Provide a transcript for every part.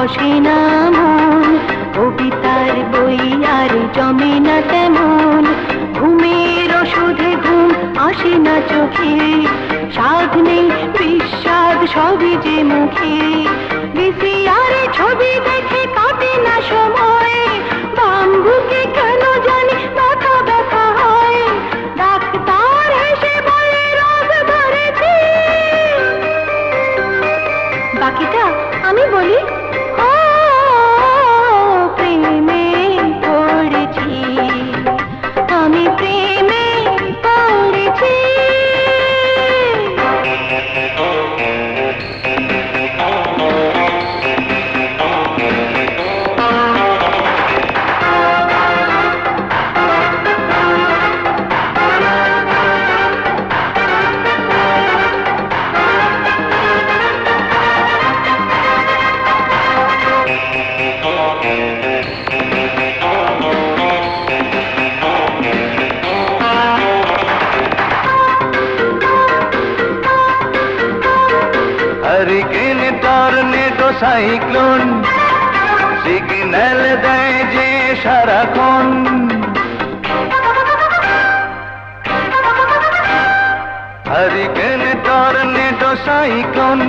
বসে না মন, কবিতার বই আর জমে না তেমন, ঘুমের ওষুধে ঘুম আসে না চোখে, স্বাদ নেই বিস্বাদ সবই যে মুখে, ভিসিআরে ছবি দেখে কাটে না সময়, বাম বুকে কেন জানি মাথা ব্যথা হয়, ডাক্তার হেসে বলে রোগ ধরেছে। বাকিটা আমি বলি, ও প্রেমে পড়েছি, আমি প্রেমে পড়েছি। হারিকেন টর্নেডো সাইক্লোন সিগন্যাল দেয় যে সারাক্ষণ, হারিকেন টর্নেডো সাইক্লোন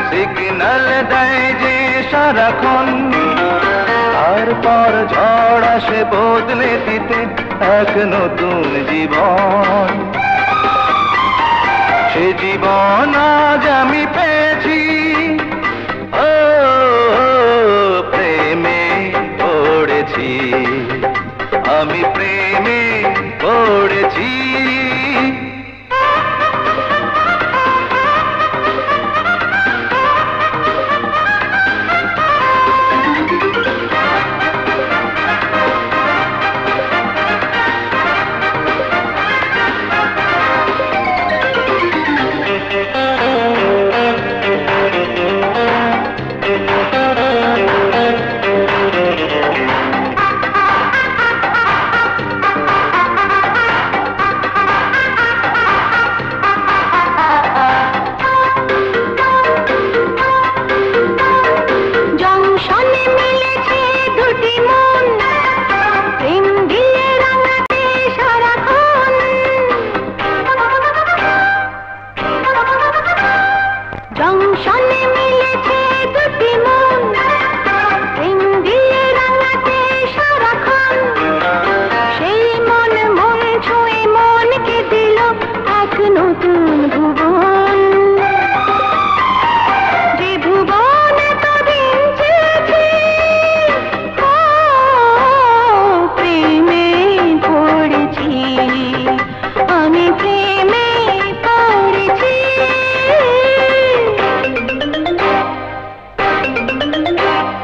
সিগন্যাল দেয় যে সারাক্ষণ, তারপর ঝড় আসে বদলে দিতে এক নতুন জীবন, সে জীবন আজ আমি পেয়েছি। ও প্রেমে পড়েছি, আমি প্রেমে পড়েছি।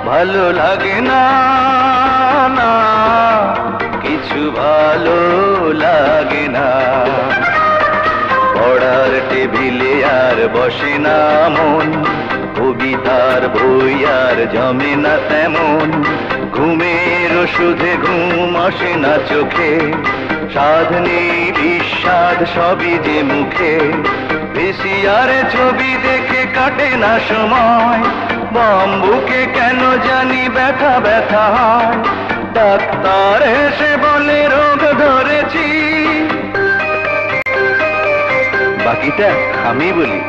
ভালো লাগে না, না কিছু ভালো লাগে না, পড়ার টেবিলে আর বসে না মন, কবিতার বই আর জমে না তেমন, ঘুমের ওষুধে ঘুম আসে না চোখে, স্বাদ নেই বিস্বাদ সবই যে মুখে, ভিসিআরে ছবি দেখে কাটে না সময়, বাম বুকে কেন জানি ব্যথা ব্যথা হয়, ডাক্তার এসে বলে রোগ ধরেছি। বাকিটা আমি বলি।